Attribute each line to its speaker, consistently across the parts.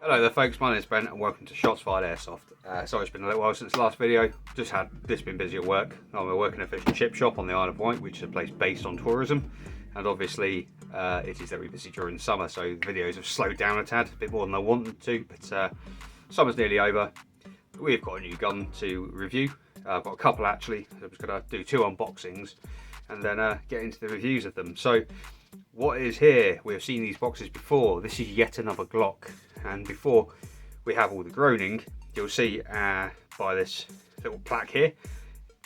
Speaker 1: Hello there folks, my name is Ben and welcome to Shots Fired Airsoft. Sorry it's been a little while since the last video, just been busy at work. I'm working in a fish and chip shop on the Isle of Wight, which is a place based on tourism, and obviously it is very busy during summer, so the videos have slowed down a tad, a bit more than I wanted to, but summer's nearly over. We've got a new gun to review. I've got a couple actually, so I'm just going to do 2 unboxings and then get into the reviews of them. So what is here? We've seen these boxes before. This is yet another Glock, and before we have all the groaning, you'll see by this little plaque here,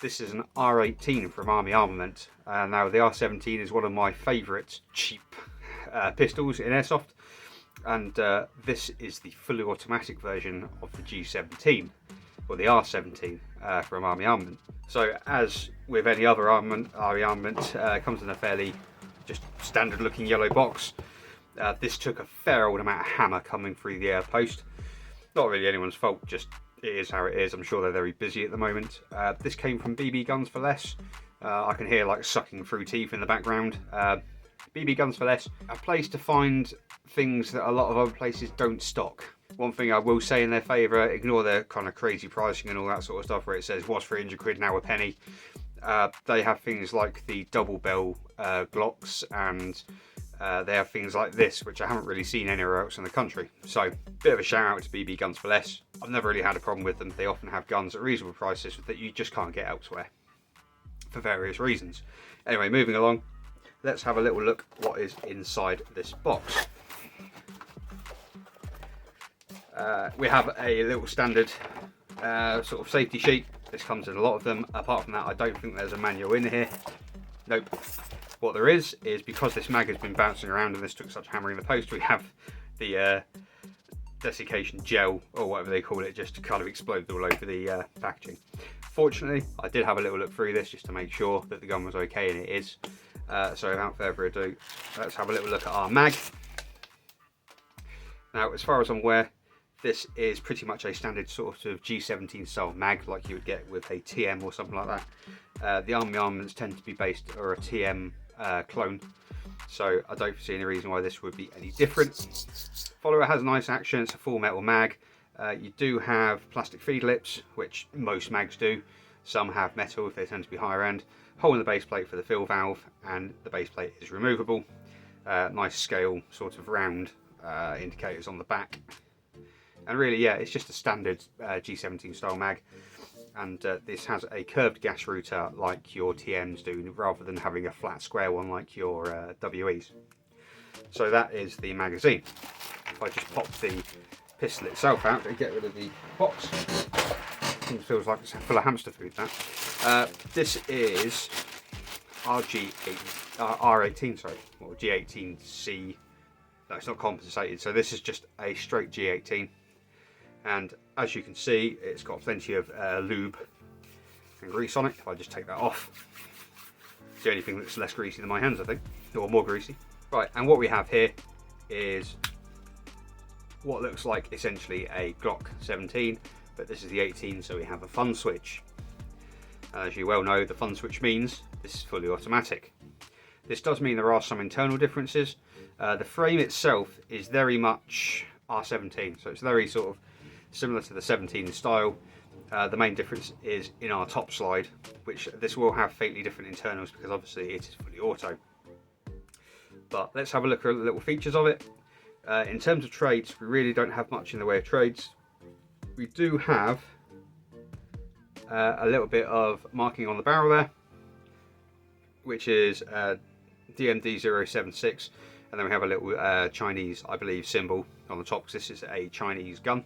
Speaker 1: this is an R18 from Army Armament. Now the R17 is one of my favourite cheap pistols in airsoft, and this is the fully automatic version of the G17, or the R17 from Army Armament. So as with any other Army Armament, it comes in a fairly just standard looking yellow box. This took a fair old amount of hammer coming through the air post. Not really anyone's fault, just it is how it is. I'm sure they're very busy at the moment. This came from BB Guns for Less. I can hear like sucking through teeth in the background. BB Guns for Less, a place to find things that a lot of other places don't stock. One thing I will say in their favour, ignore their kind of crazy pricing and all that sort of stuff where it says was 300 quid, now a penny. They have things like the double bell Glocks, and they have things like this, which I haven't really seen anywhere else in the country. So, bit of a shout out to BB Guns for Less. I've never really had a problem with them. They often have guns at reasonable prices that you just can't get elsewhere for various reasons. Anyway, moving along, let's have a little look what is inside this box. We have a little standard sort of safety sheet. This comes in a lot of them. Apart from that, I don't think there's a manual in here. Nope. What there is because this mag has been bouncing around and this took such hammering the post, we have the desiccation gel, or whatever they call it, just to kind of explode all over the packaging. Fortunately, I did have a little look through this just to make sure that the gun was okay, and it is. So without further ado, let's have a little look at our mag. Now, as far as I'm aware, this is pretty much a standard sort of G17 style mag, like you would get with a TM or something like that. The Army Armaments tend to be based, or a TM clone, so I don't see any reason why this would be any different. Follower has nice action, it's a full metal mag. You do have plastic feed lips, which most mags do. Some have metal if they tend to be higher end. Hole in the base plate for the fill valve, and the base plate is removable. Nice scale, sort of round indicators on the back. And really, yeah, it's just a standard G17 style mag, and this has a curved gas router like your TMs do, rather than having a flat square one like your WEs. So that is the magazine. If I just pop the pistol itself out and get rid of the box, it feels like it's full of hamster food. That this is R18, sorry, or G18C. No, it's not compensated, so this is just a straight G18. And as you can see, it's got plenty of lube and grease on it. If I just take that off, it's the only thing that's less greasy than my hands, I think, or more greasy. Right, and what we have here is what looks like essentially a Glock 17, but this is the 18, so we have a fun switch. As you well know, the fun switch means this is fully automatic. This does mean there are some internal differences. The frame itself is very much R17, so it's very sort of similar to the 17 style. The main difference is in our top slide, which this will have faintly different internals because obviously it is fully auto. But let's have a look at the little features of it. In terms of trades, we really don't have much in the way of trades. We do have a little bit of marking on the barrel there, which is DMD076, and then we have a little Chinese, I believe, symbol on the top, because this is a Chinese gun.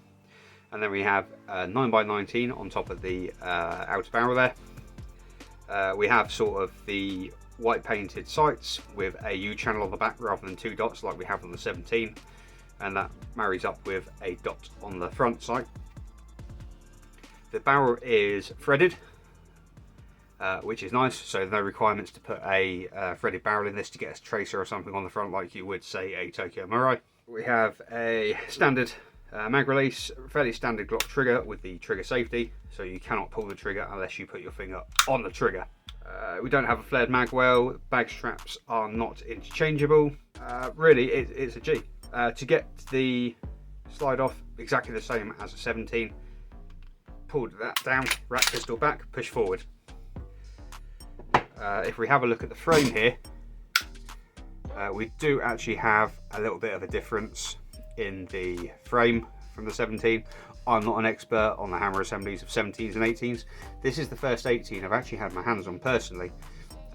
Speaker 1: And then we have 9x19 on top of the outer barrel there. We have sort of the white painted sights with a U channel on the back rather than 2 dots like we have on the 17, and that marries up with a dot on the front sight. The barrel is threaded, which is nice, so no requirements to put a threaded barrel in this to get a tracer or something on the front like you would, say, a Tokyo Mirai. We have a standard mag release, fairly standard Glock trigger with the trigger safety, so you cannot pull the trigger unless you put your finger on the trigger. We don't have a flared mag well, bag straps are not interchangeable. Really, it's a G. To get the slide off, exactly the same as a 17. Pulled that down, rack pistol back, push forward. If we have a look at the frame here, we do actually have a little bit of a difference in the frame from the 17. I'm not an expert on the hammer assemblies of 17s and 18s. This is the first 18 I've actually had my hands on personally.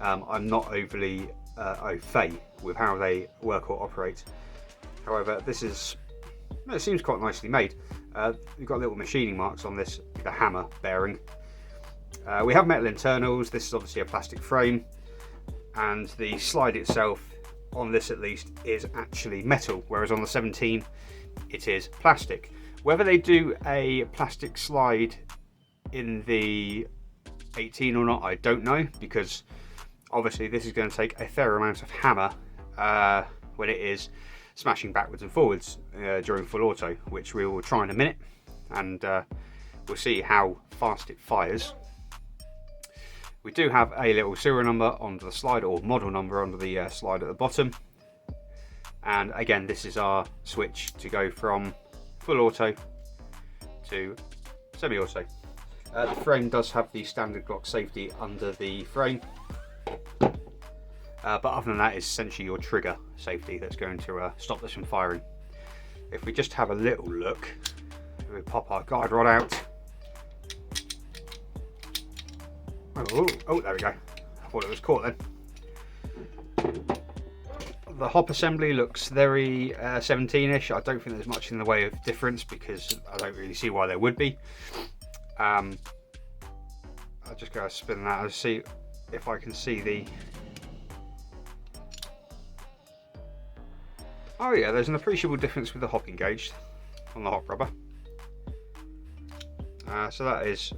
Speaker 1: I'm not overly au fait with how they work or operate. However, this is, it seems quite nicely made. We've got little machining marks on this, the hammer bearing. We have metal internals. This is obviously a plastic frame, and the slide itself on this at least is actually metal, whereas on the 17 it is plastic. Whether they do a plastic slide in the 18 or not, I don't know, because obviously this is going to take a fair amount of hammer when it is smashing backwards and forwards during full auto, which we will try in a minute, and we'll see how fast it fires. We do have a little serial number onto the slide, or model number under the slide at the bottom, and again this is our switch to go from full auto to semi-auto. The frame does have the standard Glock safety under the frame, but other than that, it's essentially your trigger safety that's going to stop this from firing. If we just have a little look, we pop our guide rod out. Oh, there we go. I thought it was caught then. The hop assembly looks very 17-ish. I don't think there's much in the way of difference, because I don't really see why there would be. I'll just go spin that and see if I can see the... Oh yeah, there's an appreciable difference with the hop engaged on the hop rubber. So that is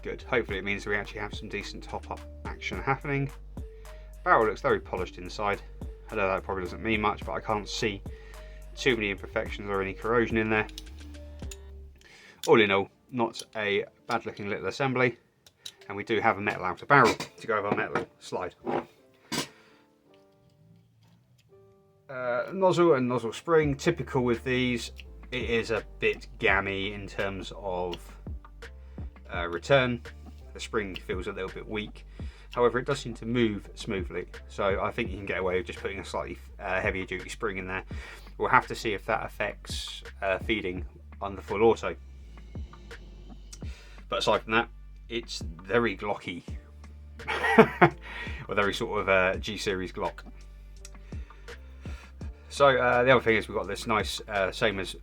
Speaker 1: good. Hopefully it means we actually have some decent top up action happening. Barrel looks very polished inside. I know that probably doesn't mean much, but I can't see too many imperfections or any corrosion in there. All in all, not a bad looking little assembly, and we do have a metal outer barrel to go with our metal slide. Nozzle and nozzle spring, typical with these. It is a bit gammy in terms of return. The spring feels a little bit weak. However, it does seem to move smoothly, so I think you can get away with just putting a slightly heavier duty spring in there. We'll have to see if that affects feeding on the full auto. But aside from that, it's very Glocky, or very sort of G-series Glock. So the other thing is we've got this nice, same as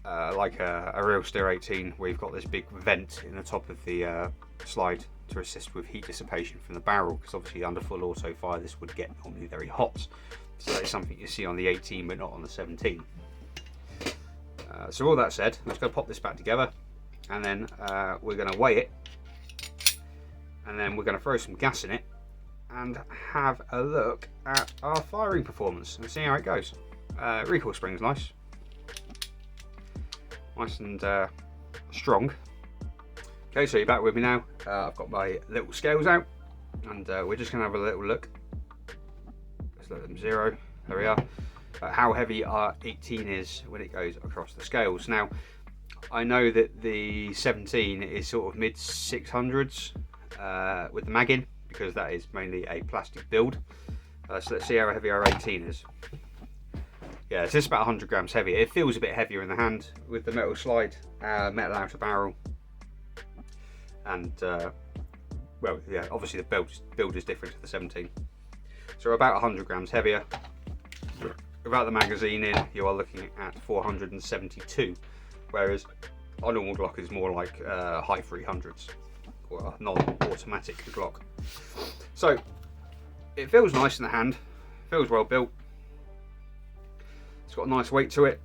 Speaker 1: like a real Steer 18, where you've got this big vent in the top of the slide to assist with heat dissipation from the barrel, because obviously under full auto fire this would get normally very hot. So that's something you see on the 18 but not on the 17. So all that said, let's go pop this back together, and then we're going to weigh it, and then we're going to throw some gas in it and have a look at our firing performance and see how it goes. Recoil spring's nice and strong. Okay, so you're back with me now. I've got my little scales out, and we're just going to have a little look. Let's let them zero. There we are. How heavy our 18 is when it goes across the scales. Now, I know that the 17 is sort of mid 600s with the mag in, because that is mainly a plastic build. So let's see how heavy our 18 is. Yeah, it's just about 100 grams heavier. It feels a bit heavier in the hand with the metal slide, metal outer barrel, and well, yeah, obviously the build is different to the 17. So about 100 grams heavier. Without the magazine in, you are looking at 472, whereas our normal Glock is more like high 300s, or a non-automatic Glock. So it feels nice in the hand, feels well built. It's got a nice weight to it.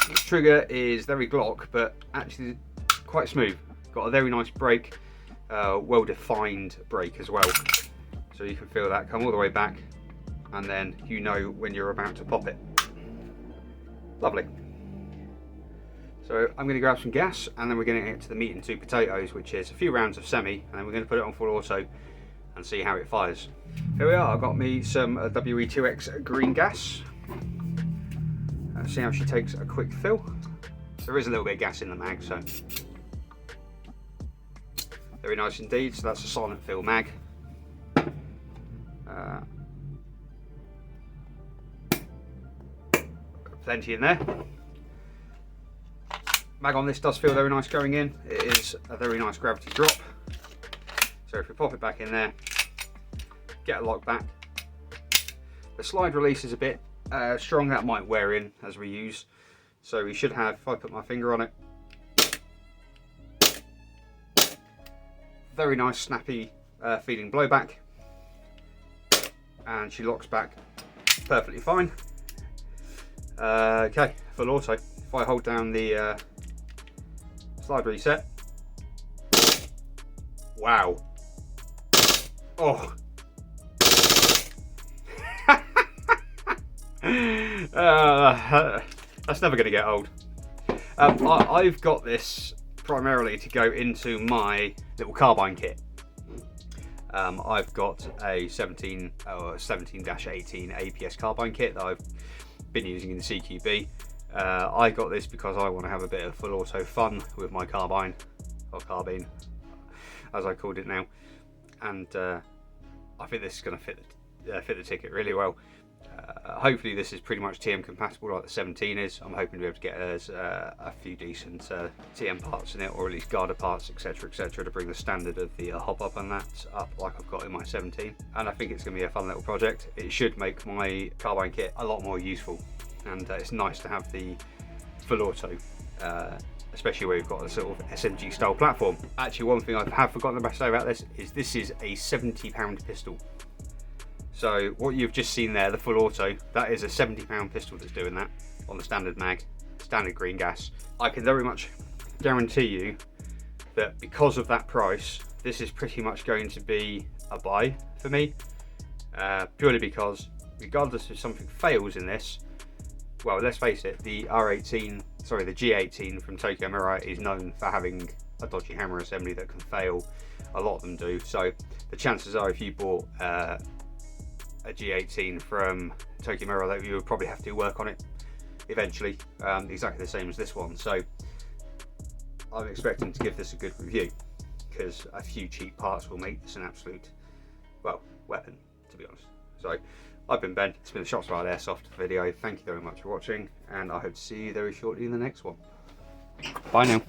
Speaker 1: The trigger is very Glock, but actually quite smooth. Got a very nice break, well-defined break as well. So you can feel that come all the way back, and then you know when you're about to pop it. Lovely. So I'm going to grab some gas, and then we're going to get to the meat and two potatoes, which is a few rounds of semi, and then we're going to put it on full auto and see how it fires. Here we are. I've got me some WE2X green gas. See how she takes a quick fill. There is a little bit of gas in the mag, so very nice indeed. So that's a silent fill mag. Plenty in there. Mag on this does feel very nice going in. It is a very nice gravity drop. So if we pop it back in there, get a lock back. The slide release is a bit strong, that might wear in as we use. So we should have, if I put my finger on it, very nice snappy feeling blowback. And she locks back perfectly fine. Okay, full auto. If I hold down the slide reset, wow. Oh. That's never going to get old. I've got this primarily to go into my little carbine kit. I've got a 17-18 APS carbine kit that I've been using in the CQB. I got this because I want to have a bit of full auto fun with my carbine, or carbine as I called it now, and I think this is going to fit the ticket really well. Hopefully this is pretty much TM compatible like the 17 is. I'm hoping to be able to get us a few decent TM parts in it, or at least Garda parts, etc, etc, to bring the standard of the hop up and that up like I've got in my 17. And I think it's going to be a fun little project. It should make my carbine kit a lot more useful, and it's nice to have the full auto, especially where we've got a sort of SMG style platform. Actually, one thing I have forgotten to say about this is a 70-pound pistol. So what you've just seen there, the full auto, that is a 70-pound pistol that's doing that on the standard mag, standard green gas. I can very much guarantee you that because of that price, this is pretty much going to be a buy for me, purely because regardless if something fails in this, well, let's face it, the G18 from Tokyo Mirror is known for having a dodgy hammer assembly that can fail. A lot of them do. So the chances are, if you bought a G18 from Tokyo Mirror, that you would probably have to work on it eventually, exactly the same as this one. So I'm expecting to give this a good review, because a few cheap parts will make this an absolute, well, weapon, to be honest. So I've been Ben, it's been a Shots Fired Airsoft video. Thank you very much for watching, and I hope to see you very shortly in the next one. Bye now.